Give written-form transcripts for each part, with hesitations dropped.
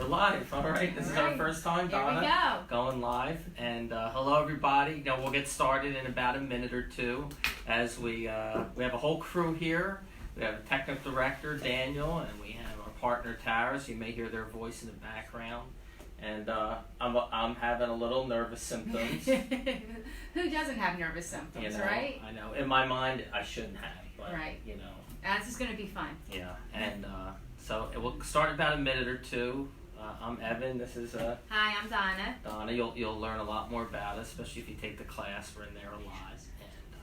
live. All right, this is our first time, Donna. Here we go. Going live. And hello, everybody. Now we'll get started in about a minute or two, as we have a whole crew here. We have a technical director, Daniel, and we have our partner, Tara. So you may hear their voice in the background. And I'm having a little nervous symptoms. Who doesn't have nervous symptoms, right? I know. In my mind, I shouldn't have, but right. This is going to be fun. Yeah, and so it will start in about a minute or two. I'm Evan. This is Hi, I'm Donna. Donna. You'll learn a lot more about us, especially if you take the class. We're in there a lot, and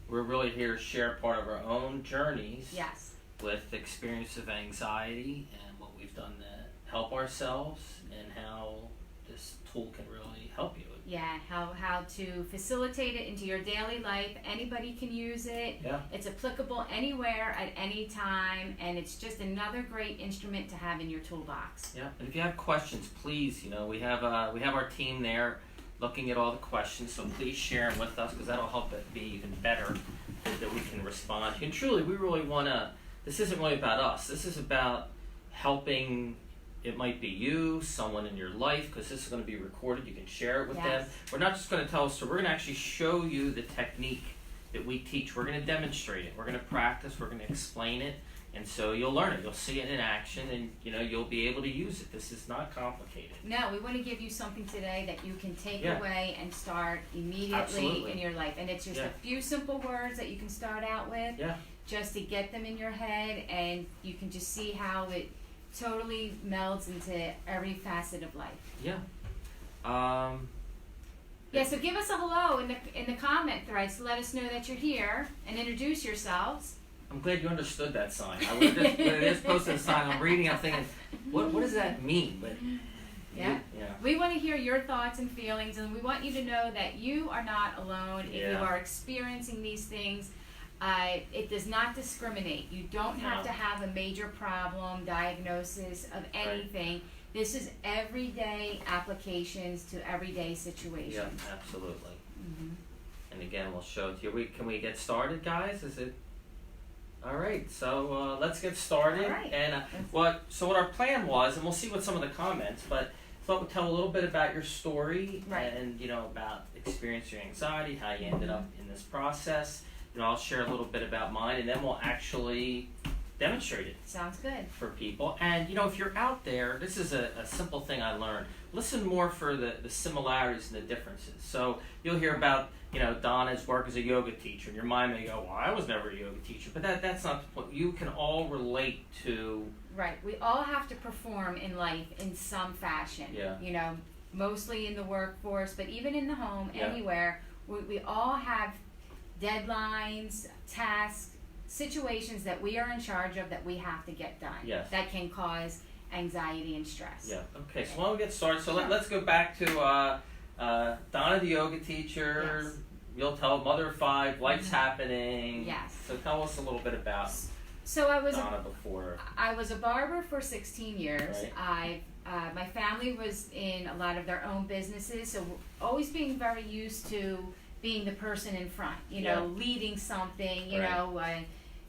we're really here to share part of our own journeys. Yes. With experience of anxiety and what we've done to help ourselves, and how this tool can really help you. Yeah, how to facilitate it into your daily life. Anybody can use it. Yeah. It's applicable anywhere at any time, and it's just another great instrument to have in your toolbox. Yeah, and if you have questions, please, we have our team there looking at all the questions, so please share them with us, because that'll help it be even better, that we can respond. And truly, we really want to, this isn't really about us. This is about helping. It might be you, someone in your life, because this is going to be recorded. You can share it with them. We're not just going to tell us, so we're going to actually show you the technique that we teach. We're going to demonstrate it. We're going to practice. We're going to explain it. And so you'll learn it. You'll see it in action, and you'll be able to use it. This is not complicated. No, we want to give you something today that you can take away and start immediately in your life. And it's just a few simple words that you can start out with, just to get them in your head, and you can just see how it totally melds into every facet of life. Yeah. So give us a hello in the comment threads to let us know that you're here and introduce yourselves. I'm glad you understood that sign. I would just posted a sign. I'm reading. I'm thinking, what does that mean? But we want to hear your thoughts and feelings, and we want you to know that you are not alone. If you are experiencing these things, it does not discriminate. You don't have to have a major problem, diagnosis of anything. Right. This is everyday applications to everyday situations. Yeah, absolutely. Mm-hmm. And again, we'll show it to you. Can we get started, guys? Is it? All right, so let's get started. All right. And what our plan was, and we'll see what some of the comments, but thought we'd tell a little bit about your story, and about experiencing anxiety, how you ended up in this process. I'll share a little bit about mine, and then we'll actually demonstrate it. Sounds good. For people. And, if you're out there, this is a simple thing I learned. Listen more for the similarities and the differences. So you'll hear about, Donna's work as a yoga teacher, and your mind may go, well, I was never a yoga teacher. But that's not the point. You can all relate to... Right. We all have to perform in life in some fashion. Yeah. Mostly in the workforce, but even in the home, anywhere. We all have deadlines, tasks, situations that we are in charge of that we have to get done. Yes. That can cause anxiety and stress. Yeah. Okay. So why don't we get started? So let's go back to Donna, the yoga teacher. Yes. You'll tell mother of five, life's happening. Yes. So tell us a little bit about Donna before. I was a barber for 16 years. Right. My family was in a lot of their own businesses, so always being very used to being the person in front, leading something,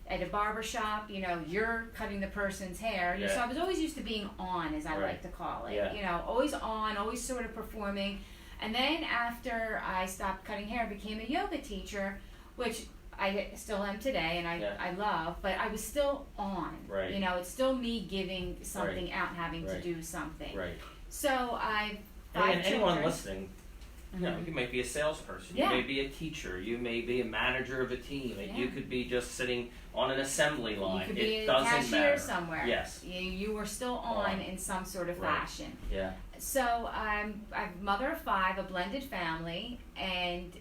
at a barber shop, you're cutting the person's hair. Yeah. So I was always used to being on, as I like to call it. Yeah. Always on, always sort of performing. And then after I stopped cutting hair, I became a yoga teacher, which I still am today, and I love, but I was still on. Right. It's still me giving something out, having to do something. Right. So anyone listening, you might be a salesperson, you may be a teacher, you may be a manager of a team, you could be just sitting on an assembly line. You could be it a doesn't cashier matter. somewhere. Yes. You were still on in some sort of fashion. Yeah. So I'm a mother of five, a blended family, and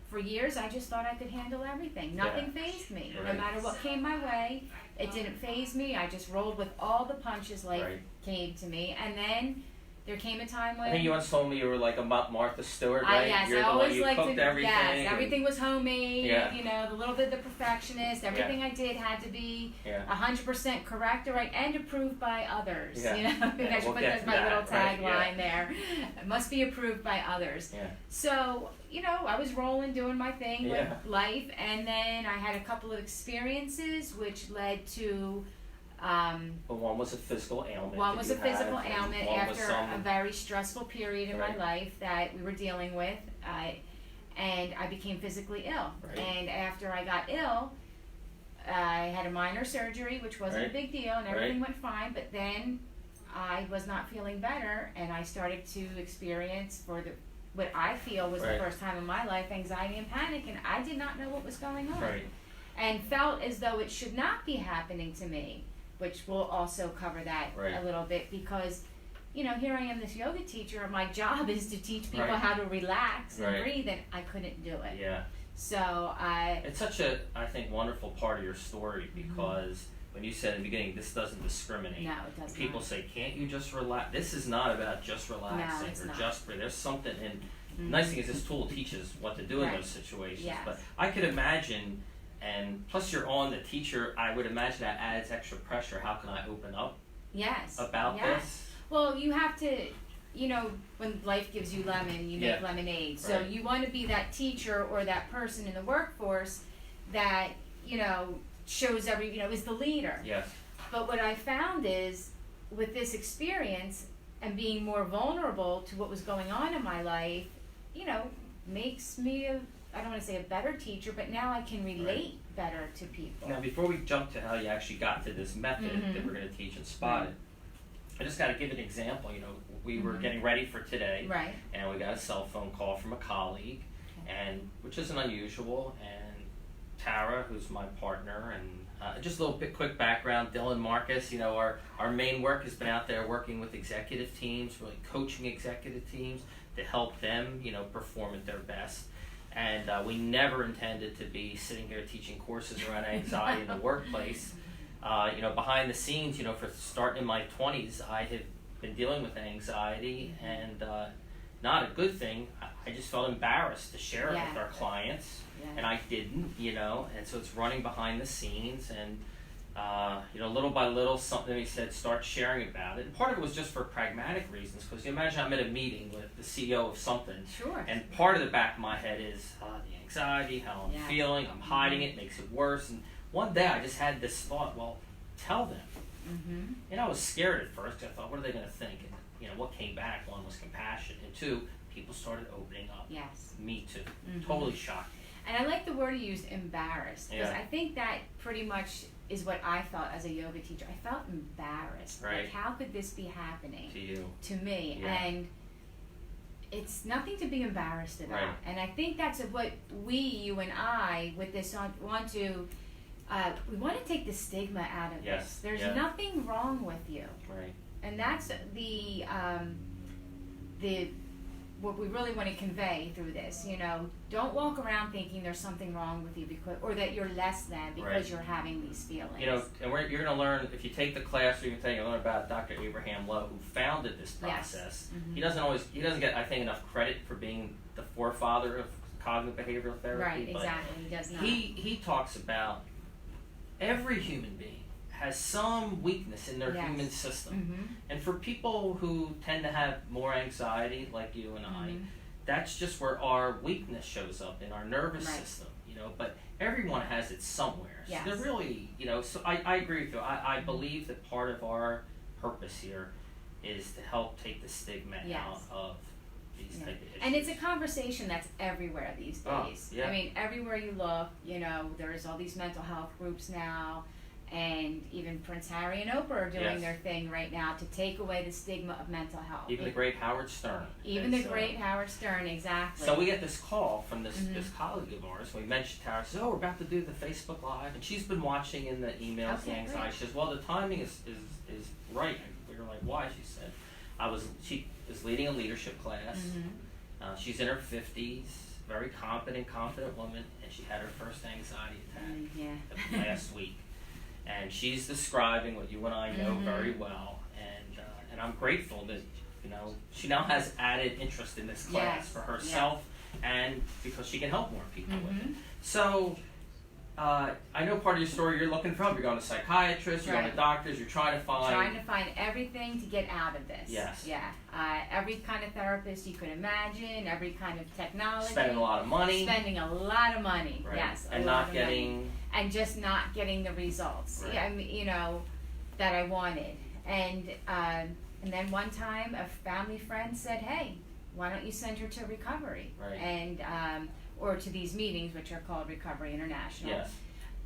for years I just thought I could handle everything. Nothing fazed me. No matter what came my way, it didn't faze me. I just rolled with all the punches life came to me. And then there came a time when... I think you once told me you were like a Martha Stewart, right? Yes, You're I always liked cooked everything. Yes, everything was homemade. Yeah. The little bit of the perfectionist. Everything I did had to be 100% correct or right and approved by others. Yeah. I should put that as my little tagline there. It must be approved by others. Yeah. So, I was rolling, doing my thing with life, and then I had a couple of experiences which led to But one was a physical ailment. One was a physical ailment after a very stressful period in my life that we were dealing with, and I became physically ill. Right. And after I got ill, I had a minor surgery, which wasn't a big deal, and everything went fine. But then I was not feeling better, and I started to experience what I feel was the first time in my life, anxiety and panic, and I did not know what was going on, and felt as though it should not be happening to me, which we'll also cover that a little bit, because, you know, here I am, this yoga teacher, my job is to teach people how to relax and breathe, and I couldn't do it. Yeah. So it's such a, I think, wonderful part of your story, because when you said in the beginning, this doesn't discriminate. No, it doesn't. People say, can't you just relax? This is not about just relaxing just breathe. There's something, and the nice thing is this tool teaches what to do in those situations. Yes. But I could imagine, and plus you're on the teacher, I would imagine that adds extra pressure. How can I open up about this? Well, you have to, you know, when life gives you lemon, you make lemonade. So you want to be that teacher or that person in the workforce that, you know, shows is the leader. Yes. But what I found is, with this experience and being more vulnerable to what was going on in my life, you know, makes me I don't want to say a better teacher, but now I can relate better to people. Now, before we jump to how you actually got to this method that we're going to teach in Spotted, I just got to give an example. You know, we were getting ready for today, and we got a cell phone call from a colleague, and which isn't unusual. And Tara, who's my partner, and just a little bit quick background. Dylan Marcus, you know, our main work has been out there working with executive teams, really coaching executive teams to help them, you know, perform at their best. And we never intended to be sitting here teaching courses around anxiety in the workplace. You know, behind the scenes, you know, for starting in my 20s, I had been dealing with anxiety, and not a good thing. I just felt embarrassed to share it with our clients, and I didn't, you know, and so it's running behind the scenes, and you know, little by little, something he said, start sharing about it. And part of it was just for pragmatic reasons, because you imagine I'm at a meeting with the CEO of something, and part of the back of my head is the anxiety, how I'm feeling, I'm hiding it, makes it worse. And one day I just had this thought, well, tell them. And I was scared at first, because I thought, what are they going to think? And, you know, what came back, one was compassion, and two, people started opening up. Me too. Totally shocked. And I like the word you used, embarrassed, because I think that pretty much is what I felt as a yoga teacher. I felt embarrassed. Like, how could this be happening to you? To me? And it's nothing to be embarrassed about. And I think that's what you and I, with this, want to. We want to take the stigma out of this. There's nothing wrong with you. And that's the what we really want to convey through this. You know, don't walk around thinking there's something wrong with you, or that you're less than because you're having these feelings. You know, and you're going to learn, if you take the class, or you can learn about Dr. Abraham Lowe, who founded this process. He doesn't get, I think, enough credit for being the forefather of cognitive behavioral therapy. Exactly. He does not. He talks about every human being has some weakness in their human system. And for people who tend to have more anxiety, like you and I, that's just where our weakness shows up in our nervous system, you know, but everyone has it somewhere. So they're really, you know, so I agree with you. I believe that part of our purpose here is to help take the stigma out of these type of issues. And it's a conversation that's everywhere these days. I mean, everywhere you look, you know, there's all these mental health groups now. And even Prince Harry and Oprah are doing their thing right now to take away the stigma of mental health. Even the great Howard Stern. Howard Stern, exactly. So we get this call from this colleague of ours. We mentioned Tara, says, we're about to do the Facebook Live. And she's been watching in the emails, the anxiety. She says, well, the timing is right. And we were like, why? She said, she is leading a leadership class. She's in her 50s, very competent, confident woman. And she had her first anxiety attack last week. And she's describing what you and I know very well, and I'm grateful that, you know, she now has added interest in this class for herself, and because she can help more people with it. So I know part of your story, you're looking for help. You're going to psychiatrists, you're going to doctors, you're trying to find everything to get out of this. Every kind of therapist you could imagine, every kind of technology. Spending a lot of money. Yes. And not getting... And just not getting the results. I mean, you know, that I wanted. And then one time a family friend said, hey, why don't you send her to recovery? Right. And or to these meetings, which are called Recovery International. Yes.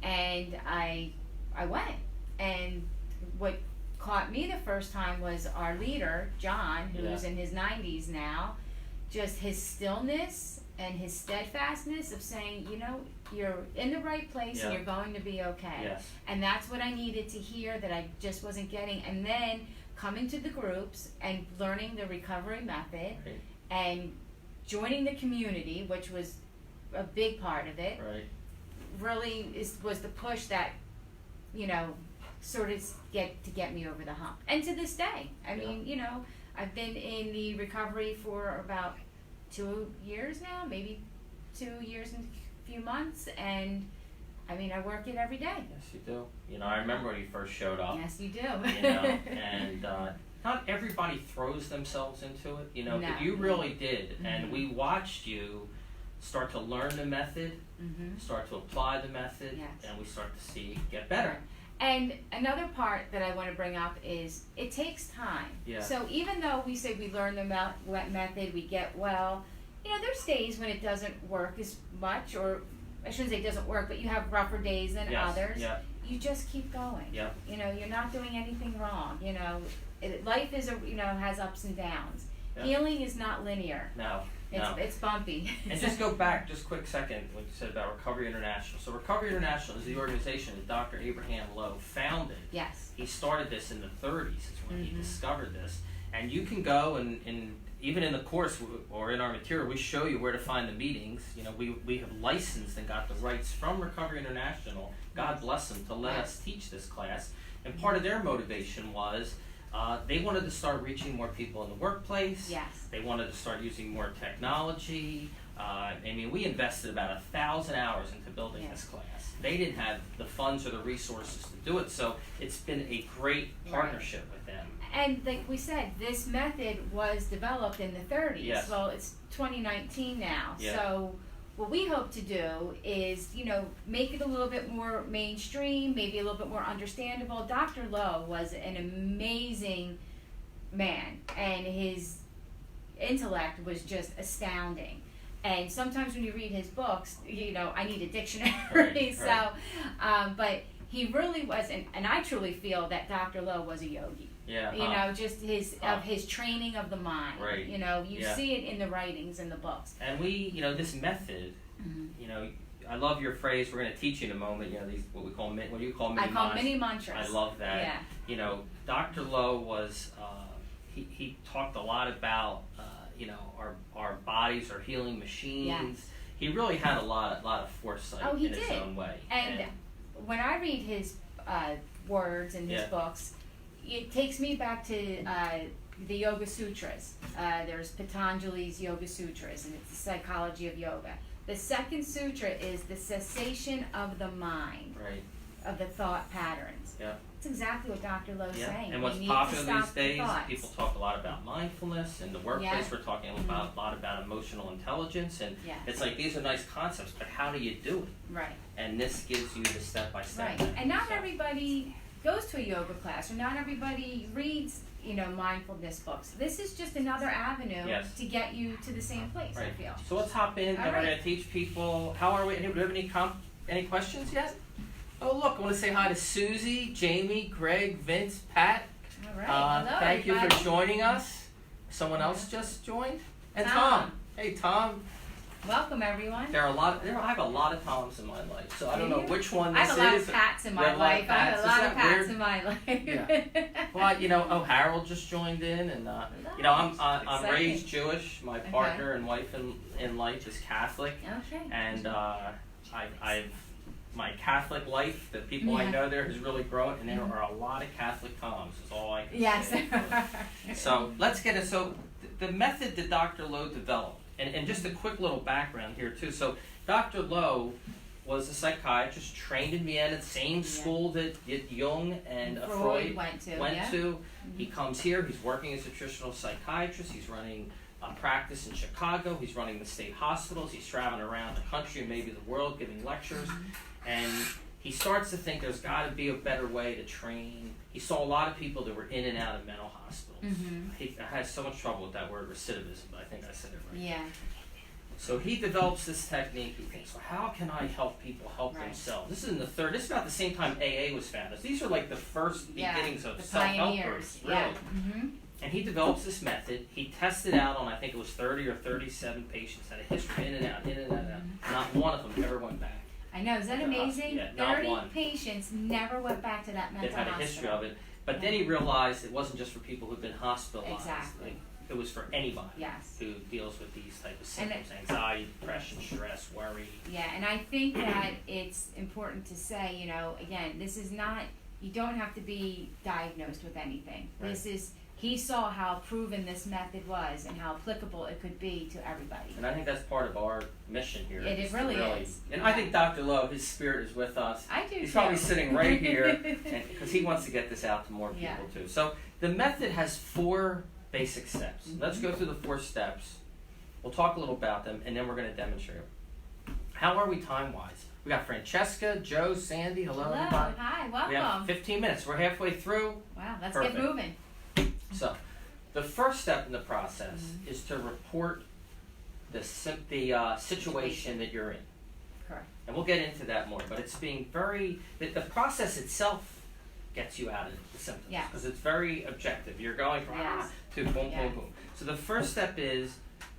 And I went. And what caught me the first time was our leader, John, who's in his 90s now, just his stillness and his steadfastness of saying, you know, you're in the right place and you're going to be okay. Yes. And that's what I needed to hear that I just wasn't getting. And then coming to the groups and learning the recovery method and joining the community, which was a big part of it, really was the push that, you know, sort of get me over the hump. And to this day, I mean, you know, I've been in the recovery for about 2 years now, maybe 2 years and a few months, and I mean, I work it every day. Yes, you do. You know, I remember when you first showed up. Yes, you do. You know, and not everybody throws themselves into it, you know, but you really did. And we watched you start to learn the method, start to apply the method, and we start to see get better. And another part that I want to bring up is it takes time. Yeah. So even though we say we learn the method, we get well, you know, there's days when it doesn't work as much, or I shouldn't say it doesn't work, but you have rougher days than others. You just keep going. You know, you're not doing anything wrong. You know, life is has ups and downs. Healing is not linear. No. It's bumpy. And just go back just a quick second what you said about Recovery International. So Recovery International is the organization that Dr. Abraham Lowe founded. Yes. He started this in the 30s is when he discovered this. And you can go and even in the course or in our material, we show you where to find the meetings. You know, we have licensed and got the rights from Recovery International, God bless them, to let us teach this class. And part of their motivation was they wanted to start reaching more people in the workplace. Yes. They wanted to start using more technology. I mean, we invested about 1,000 hours into building this class. They didn't have the funds or the resources to do it, so it's been a great partnership with them. And like we said, this method was developed in the 30s. Yes. Well, it's 2019 now. Yeah. So what we hope to do is, you know, make it a little bit more mainstream, maybe a little bit more understandable. Dr. Lowe was an amazing man, and his intellect was just astounding. And sometimes when you read his books, you know, I need a dictionary. So, but he really was, and I truly feel that Dr. Lowe was a yogi. Yeah. You know, just his training of the mind. Right. You know, you see it in the writings and the books. And we, you know, this method, you know, I love your phrase. We're going to teach you in a moment. You know, these what do you call mini mantras? I call mini mantras. I love that. Yeah. You know, Dr. Lowe was he talked a lot about you know, our bodies are healing machines. Yes. He really had a lot of foresight in his own way. And when I read his words in his books, it takes me back to the Yoga Sutras. There's Patanjali's Yoga Sutras, and it's the psychology of yoga. The second sutra is the cessation of the mind, of the thought patterns. Yeah. That's exactly what Dr. Lowe's saying. And what's popular these days, people talk a lot about mindfulness. In the workplace, we're talking a lot about emotional intelligence. And it's like, these are nice concepts, but how do you do it? Right. And this gives you the step-by-step. Right. And not everybody goes to a yoga class, or not everybody reads, you know, mindfulness books. This is just another avenue to get you to the same place, I feel. So let's hop in, and we're going to teach people. How are we? Do we have any questions yet? Oh, look, I want to say hi to Susie, Jamie, Greg, Vince, Pat. All right. Hello, thank you everybody. for joining us. Someone else just joined? And Tom. Hey, Tom. Welcome, everyone. I have a lot of Toms in my life, so I don't know which one this is. I have a lot of Pats in my life. I have a lot of Pats in my life. Yeah. Well, you know, Harold just joined in, and you know, I'm raised Jewish. My partner and wife in life is Catholic. Okay. And I've my Catholic life, the people I know there has really grown, and there are a lot of Catholic Toms, is all I can say. So let's get it. So the method that Dr. Lowe developed, and just a quick little background here too. So Dr. Lowe was a psychiatrist trained in Vienna, the same school that Jung and Freud went to. He comes here, he's working as a traditional psychiatrist, he's running a practice in Chicago, he's running the state hospitals, he's traveling around the country and maybe the world giving lectures. And he starts to think there's got to be a better way to train. He saw a lot of people that were in and out of mental hospitals. I had so much trouble with that word recidivism, but I think I said it right. Yeah. So he develops this technique. He thinks, well, how can I help people help themselves? This is this is about the same time AA was founded. These are like the first beginnings of self-help groups, really. Yeah. And he develops this method. He tested out on, I think it was 30 or 37 patients, had a history in and out, in and out. Not one of them ever went back. I know, is that amazing? Yeah, not 30 one. patients never went back to that mental They've had a hospital. history of it. But then he realized it wasn't just for people who've been hospitalized. Exactly. It was for anybody who deals with these type of symptoms, anxiety, depression, stress, worry. Yeah, and I think that it's important to say, you know, again, this is not, you don't have to be diagnosed with anything. Right. This is, he saw how proven this method was and how applicable it could be to everybody. And I think that's part of our mission here. It really is. And I think Dr. Lowe, his spirit is with us. I do He's too. probably sitting right here because he wants to get this out to more people too. So the method has 4 basic steps. Let's go through the 4 steps. We'll talk a little about them, and then we're going to demonstrate them. How are we time-wise? We got Francesca, Joe, Sandy. Hello, everybody. Hi, welcome. We have 15 minutes. We're halfway through. Wow, let's Perfect. get moving. So, the first step in the process is to report the situation that you're in. Correct. And we'll get into that more, but it's being very, the process itself gets you out of the symptoms. Yes. Because it's very objective. You're going from to boom, boom, boom. So the first step is,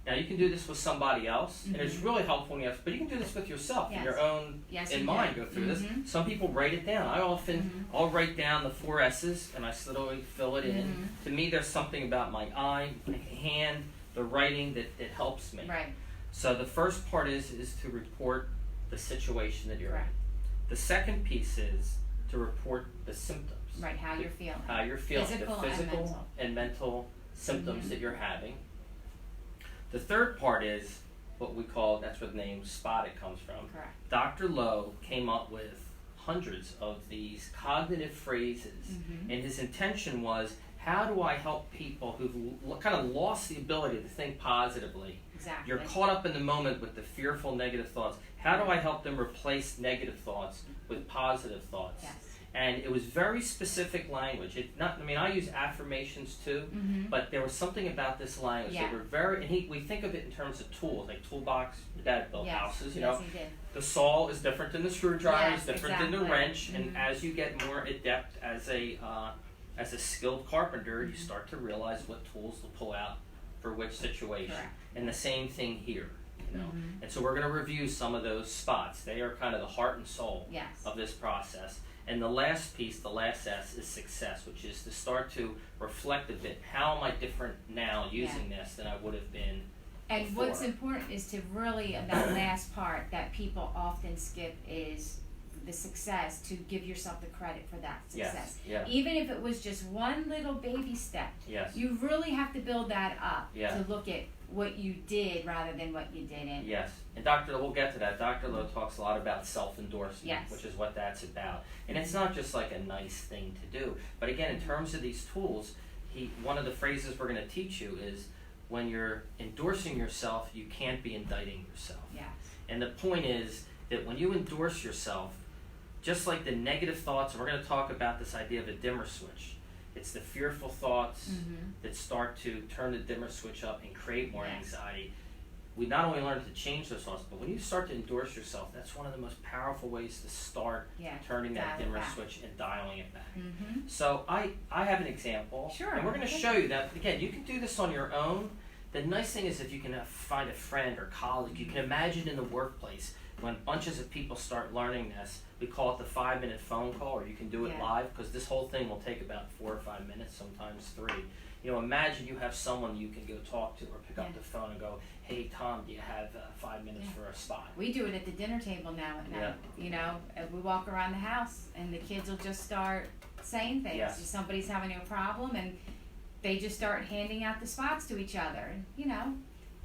now you can do this with somebody else, and it's really helpful when you have, but you can do this with yourself in your own, in mind, go through this. Some people write it down. I often, I'll write down the 4 S's, and I slowly fill it in. To me, there's something about my eye, my hand, the writing that helps me. Right. So the first part is to report the situation that you're in. The second piece is to report the symptoms. Right, how you're feeling. How you're feeling, physical the physical and mental symptoms that you're having. The third part is what we call, that's where the name spotted comes from. Correct. Dr. Lowe came up with hundreds of these cognitive phrases, and his intention was, how do I help people who've kind of lost the ability to think positively? Exactly. You're caught up in the moment with the fearful negative thoughts. How do I help them replace negative thoughts with positive thoughts? Yes. And it was very specific language. I use affirmations too, but there was something about this language that were very, and we think of it in terms of tools, like toolbox. Your dad built houses, you know. Yes, he did. The saw is different than the screwdriver, is different than the wrench, Mm-hmm. and as you get more adept as a skilled carpenter, you start to realize what tools to pull out for which situation. Correct. And the same thing here, you know. And so we're going to review some of those spots. They are kind of the heart and soul of this process. And the last piece, the last S, is success, which is to start to reflect a bit. How am I different now using this than I would have been And before? what's important is to really, that last part that people often skip is the success, to give yourself the credit for that success. Yes. Yeah. Even if it was just one little baby step, Yes. you really have to build that up Yeah. to look at what you did rather than what you didn't. Yes, and we'll get to that. Dr. Lowe talks a lot about self-endorsement, which is what that's about. And it's not just like a nice thing to do, but again, in terms of these tools, one of the phrases we're going to teach you is, when you're endorsing yourself, you can't be indicting yourself. Yes. And the point is that when you endorse yourself, just like the negative thoughts, and we're going to talk about this idea of a dimmer switch. It's the fearful thoughts that start to turn the dimmer switch up and create more anxiety. We not only learn to change those thoughts, but when you start to endorse yourself, that's one of the most powerful ways to start turning that dimmer switch and dialing it back. So I have an example, and we're going to show you that. Again, you can do this on your own. The nice thing is if you can find a friend or colleague, you can imagine in the workplace, when bunches of people start learning this, we call it the 5-minute phone call, or you can do it live, because this whole thing will take about 4 or 5 minutes, sometimes 3. You know, imagine you have someone you can go talk to or pick up the phone and go, hey, Tom, do you have 5 minutes for a spot? We do it at the dinner table now at night. You know, we walk around the house and the kids will just start saying things. Yes. Somebody's having a problem and they just start handing out the spots to each other. And, you know,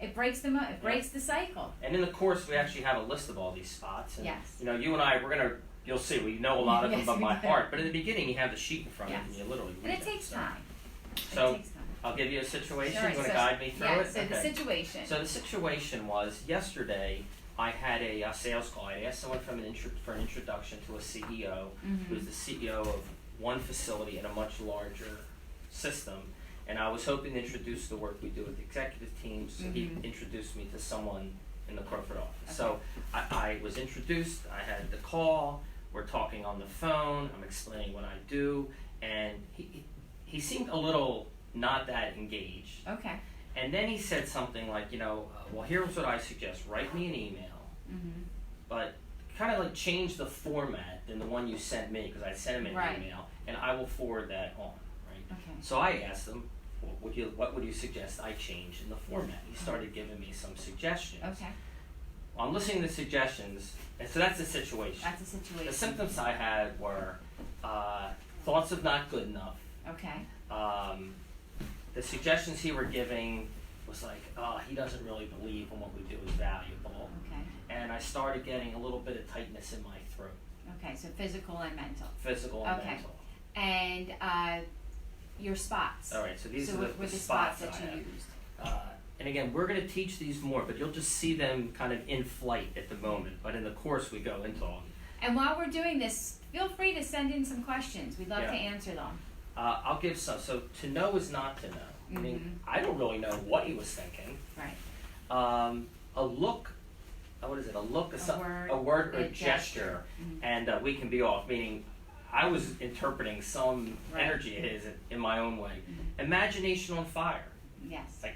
it breaks them up. It breaks the cycle. And in the course, we actually have a list of all these spots. And, yes. You know, you and I, you'll see, we know a lot of them by my heart. But in the beginning, you have the sheet in front of you, and you literally read it takes time. So, I'll give you a situation. You want to guide me through it? So the situation. So the situation was, yesterday, I had a sales call. I asked someone for an introduction to a CEO who's the CEO of one facility in a much larger system, and I was hoping to introduce the work we do with the executive team, so he introduced me to someone in the corporate office. So I was introduced, I had the call, we're talking on the phone, I'm explaining what I do, and he seemed a little not that engaged. Okay. And then he said something like, well, here's what I suggest. Write me an email, but kind of like change the format than the one you sent me, because I sent him an email, and I will forward that on, right? Okay. So I asked him, what would you suggest I change in the format? He started giving me some suggestions. Okay. Well, I'm listening to suggestions, and so that's the situation. That's a situation. The symptoms I had were thoughts of not good enough. Okay. The suggestions he were giving was like, he doesn't really believe in what we do is valuable. Okay. And I started getting a little bit of tightness in my throat. Okay, so physical and mental. Physical and mental. And your spots. All right, so these are the spots that you I have. used. And again, we're going to teach these more, but you'll just see them kind of in flight at the moment. But in the course, we go into them. And while we're doing this, feel free to send in some questions. We'd love to answer them. I'll give some. So to know is not to know. I mean, I don't really know what he was thinking. Right. A look, what is it? A word or a gesture, and we can be off. Meaning, I was interpreting some energy of his in my own way. Imagination on fire. Yes. Like,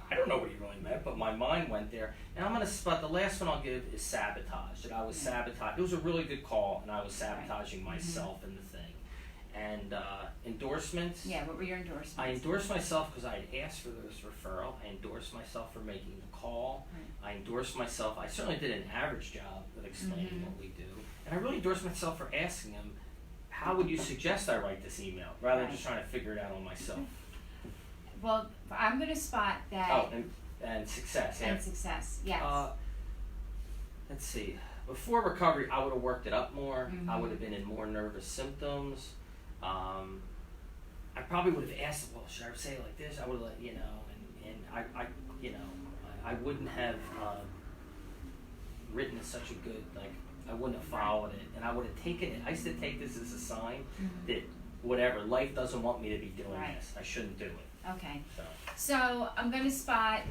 I don't know what he really meant, but my mind went there. And I'm going to spot, the last one I'll give is sabotage. That I was sabotaged. It was a really good call, and I was sabotaging myself in the thing. And endorsements. Yeah, what were your endorsements? I endorsed myself because I had asked for this referral. I endorsed myself for making the call. I endorsed myself. I certainly did an average job of explaining what we do. And I really endorsed myself for asking him, how would you suggest I write this email, rather than just trying to figure it out on myself. Well, I'm going to spot that. Oh, and success. And success, yes. Let's see. Before recovery, I would have worked it up more. I would have been in more nervous symptoms. I probably would have asked, well, should I say it like this? I would have let, and I wouldn't have written such a good, I wouldn't have followed it, and I would have taken it. I used to take this as a sign that whatever, life doesn't want me to be doing this. I shouldn't do it. Okay. So I'm going to spot,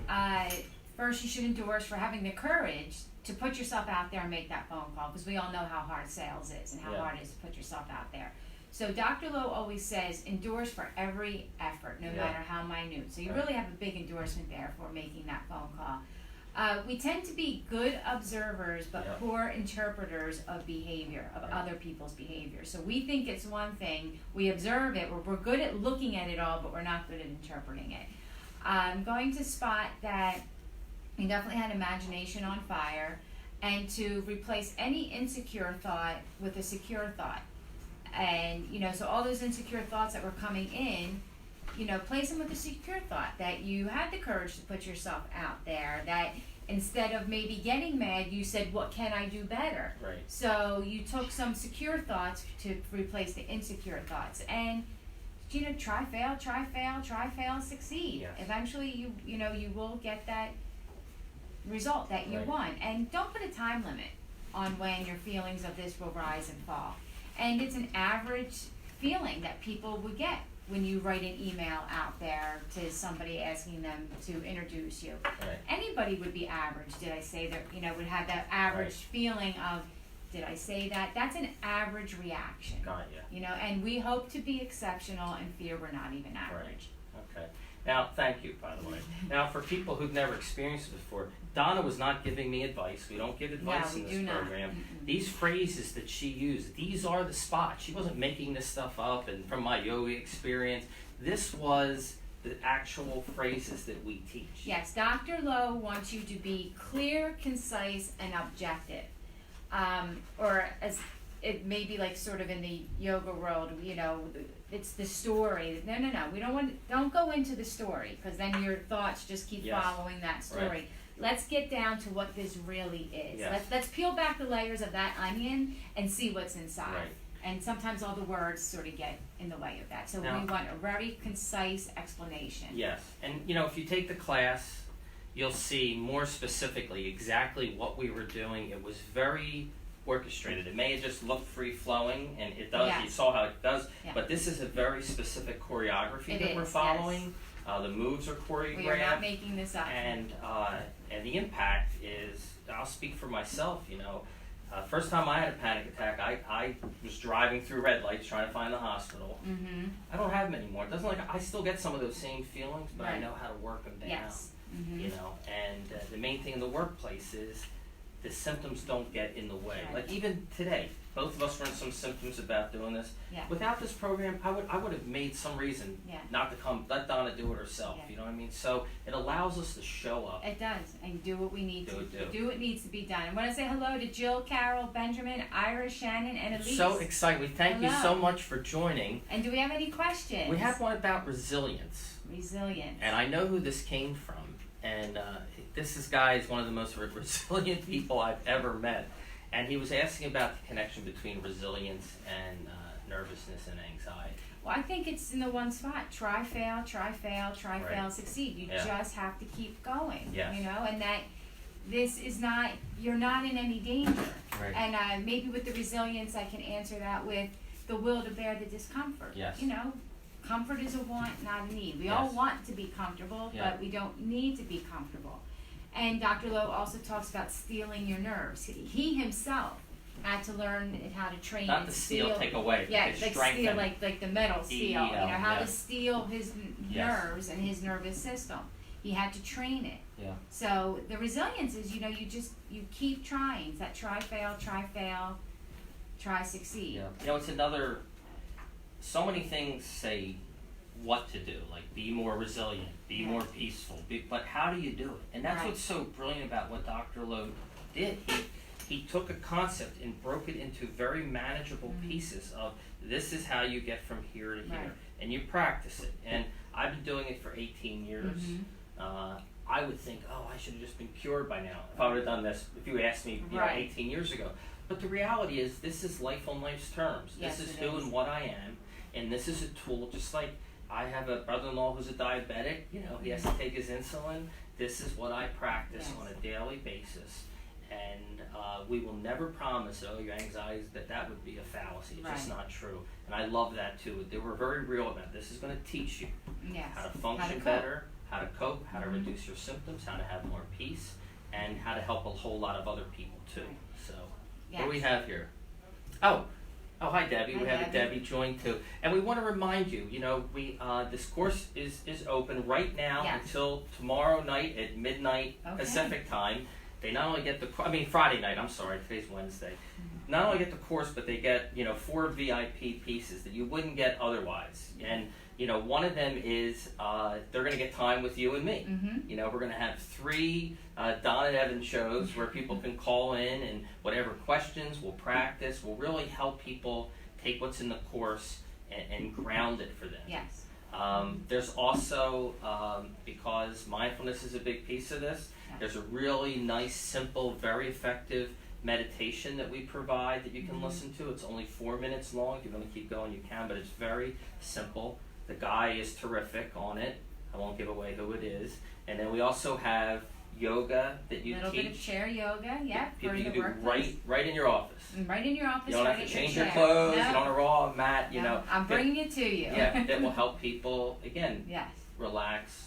first you should endorse for having the courage to put yourself out there and make that phone call, because we all know how hard sales is and how hard it is to put yourself out there. So Dr. Lowe always says, endorse for every effort, no matter how minute. So you really have a big endorsement there for making that phone call. We tend to be good observers, but poor interpreters of behavior, of other people's behavior. So we think it's one thing, we observe it, we're good at looking at it all, but we're not good at interpreting it. I'm going to spot that you definitely had imagination on fire, and to replace any insecure thought with a secure thought. And, so all those insecure thoughts that were coming in, place them with a secure thought, that you had the courage to put yourself out there, that instead of maybe getting mad, you said, what can I do better? Right. So you took some secure thoughts to replace the insecure thoughts. And, try, fail, succeed. Yes. Eventually, you will get that result that you want. And don't put a time limit on when your feelings of this will rise and fall. And it's an average feeling that people would get when you write an email out there to somebody asking them to introduce you. Right. Anybody would be average. Did I say that, would have that average feeling of, did I say that? That's an average reaction. Got you. And we hope to be exceptional and fear we're not even average. Okay. Now, thank you, by the way. Now, for people who've never experienced it before, Donna was not giving me advice. We don't give advice in this program. These phrases that she used, these are the spots. She wasn't making this stuff up, and from my yoga experience, this was the actual phrases that we teach. Yes, Dr. Lowe wants you to be clear, concise, and objective. Or as it may be like sort of in the yoga world, it's the story. No. We don't go into the story, because then your thoughts just keep following that story. Right. Let's get down to what this really is. Yes. Let's peel back the layers of that onion and see what's inside. Right. And sometimes all the words sort of get in the way of that. So Now, we want a very concise explanation. Yes. And, if you take the class, you'll see more specifically exactly what we were doing. It was very orchestrated. It may have just looked free-flowing, and it does. Yes. You saw how it does, Yeah. but this is a very specific choreography It that we're is, following. The moves are choreographed. We are not making this up. And the impact is, I'll speak for myself, you know. First time I had a panic attack, I was driving through red lights trying to find the hospital. Mm-hmm. I don't have them anymore. It doesn't I still get some of those same feelings, but I Right. know how to work them down. Yes. Mm-hmm. You know, and the main thing in the workplace is the symptoms don't get in the way. Right. Like even today, both of us were in some symptoms about doing this. Yeah. Without this program, I would have made some reason Yeah. not to come. Let Donna do it herself. Yeah. You know what I mean? So it allows us to show up. It does, and do what we need to Do. do. What needs to be done. I want to say hello to Jill, Carol, Benjamin, Ira, Shannon, and Elise. So excited. We thank you Hello. so much for joining. And do we have any questions? We have one about resilience. Resilience. And I know who this came from. And this guy is one of the most resilient people I've ever met. And he was asking about the connection between resilience and nervousness and anxiety. Well, I think it's in the one spot. Try, fail, try, fail, try, Right. fail, succeed. You Yeah. just have to keep going. Yes. You know, and that this is not, you're not in any danger. Right. And maybe with the resilience, I can answer that with the will to bear the discomfort. Yes. You know, comfort is a want, not a need. We all Yes. want to be comfortable, Yeah. but we don't need to be comfortable. And Dr. Lowe also talks about stealing your nerves. He himself had to learn how to train Not and the steel, take away. yeah, it's like strengthen. steel, like the metal steel. EEL, You know how yeah. to steel his Yes. nerves and his nervous system. He had to train it. Yeah. So the resilience is, you know, you keep trying. It's that try, fail, try, succeed. Yeah. You know, it's another. So many things say what to do, like be more resilient, be more peaceful. But how do you do it? And that's Right. what's so brilliant about what Dr. Lowe did. He took a concept and broke it into very manageable pieces of this is how you get from here to here, Right. and you practice it. And I've been doing it for 18 years. I would think, oh, I should have just been cured by now if I would have done this. If you asked me, you know, Right. 18 years ago. But the reality is, this is life on life's terms. Yes, this is it who is. and what I am, and this is a tool. Just like I have a brother-in-law who's a diabetic. You know, he has to take his insulin. This is what I practice Yes. on a daily basis. And we will never promise, oh, your anxiety, that would be a fallacy. It's just Right. not true. And I love that too. They were very real about it. This is going to teach you Yes. how to function cope. better, how to cope, how to reduce your symptoms, how to have more peace, and how to help a whole lot of other people too. Right. So, Yes. what do we have here? Oh, hi Debbie. Hi, We have a Debbie. Debbie joined too, and we want to remind you. You know, this course is open right now Yes. until tomorrow night at midnight Okay. Pacific time. They not only get Friday night. I'm sorry, today's Wednesday. Not only get the course, but they get 4 VIP pieces that you wouldn't get otherwise. And one of them is they're going to get time with you and me. Mm-hmm. You know, we're going to have 3 Donna and Evan shows where people can call in and whatever questions, we'll practice. We'll really help people take what's in the course and ground it for them. Yes. There's also, because mindfulness is a big piece of this, there's a really nice, simple, very effective meditation that we provide that you can listen to. It's only 4 minutes long. If you want to keep going, you can, but it's very simple. The guy is terrific on it. I won't give away who it is. And then we also have yoga that you A little teach. bit of chair yoga, yeah, People for you the can do workplace. right in your office. Right in your office. You don't right have to at change your your chair. clothes. No, You don't on a raw mat. You no, know. I'm bringing it to you. Yeah, that will help people again Yes. relax,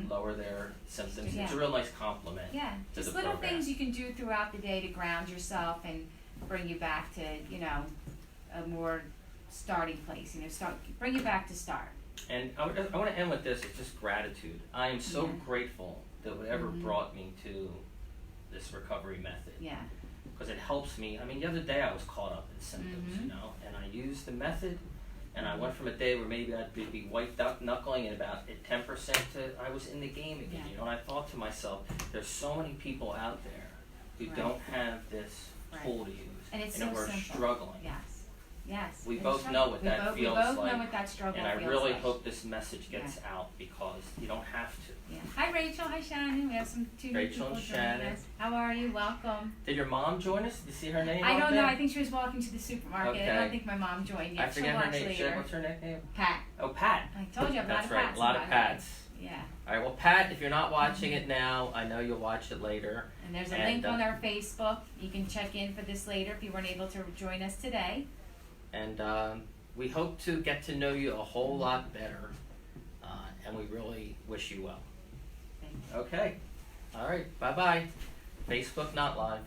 lower their symptoms. Yeah. It's a real nice compliment. Yeah, to just the little program. things you can do throughout the day to ground yourself and bring you back to, a more starting place. Bring you back to start. And I want to end with this. It's just gratitude. I am so Yeah. grateful that whatever brought me to this recovery method. Yeah. Because it helps me. I mean, the other day I was caught up in symptoms, and I used the method, and I went from a day where maybe I'd be white knuckling at about 10% to I was in the game again. Yeah. And I thought to myself, there's so many people out there who Right. don't have this Right. tool to use, And it's and so we're simple. struggling. Yes. Yes. We it's both struggle. know what that we feels both like, know what that struggle And I feels really like. hope this message gets out because you don't have to. Yeah. Hi Rachel, hi Shannon. We have two new Rachel people and joining Shannon. us. How are you? Welcome. Did your mom join us? Did you see her name? I out don't there? know. I think she was walking to the supermarket. I Okay. don't think my mom joined yet. I forget She'll her watch name. later. What's her nickname? Pat. Oh, Pat. I told you I have a lot That's of right. Pats. A lot in of my life. Pats. Yeah. All right. Well, Pat, if you're not watching it now, I know you'll watch it later. And there's a link on our Facebook. You can check in for this later if you weren't able to join us today. And we hope to get to know you a whole lot better. And we really wish you well. Thank you. Okay. All right. Bye-bye. Facebook not live.